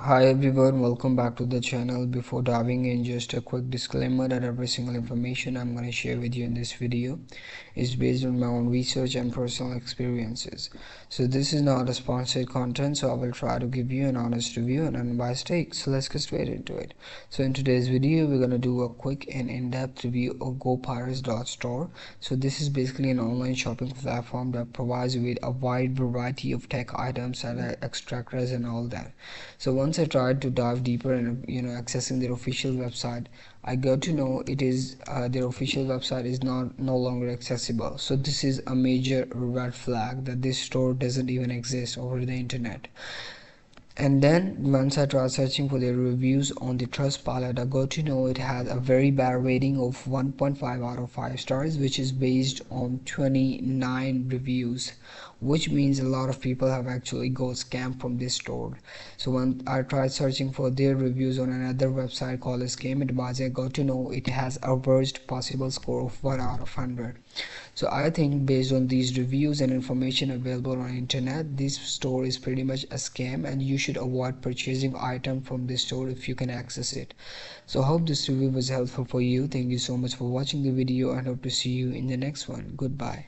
Hi everyone, welcome back to the channel. Before diving in, just a quick disclaimer that every single information I'm going to share with you in this video is based on my own research and personal experiences. So this is not a sponsored content, so I will try to give you an honest review and unbiased take. So let's get straight into it. So in today's video, we're going to do a quick and in-depth review of Pyrus Store. So this is basically an online shopping platform that provides you with a wide variety of tech items and extractors and all that. So once I tried to dive deeper and accessing their official website, I got to know it is their official website is no longer accessible. So this is a major red flag that this store doesn't even exist over the internet. And then once I tried searching for their reviews on the Trustpilot, I got to know it has a very bad rating of 1.5 out of 5 stars, which is based on 29 reviews, which means a lot of people have actually got scammed from this store. So when I tried searching for their reviews on another website called Scam Advisor, I got to know it has a worst possible score of 1 out of 100. So I think based on these reviews and information available on internet, this store is pretty much a scam and you should avoid purchasing item from this store if you can access it. So I hope this review was helpful for you. Thank you so much for watching the video and hope to see you in the next one. Goodbye.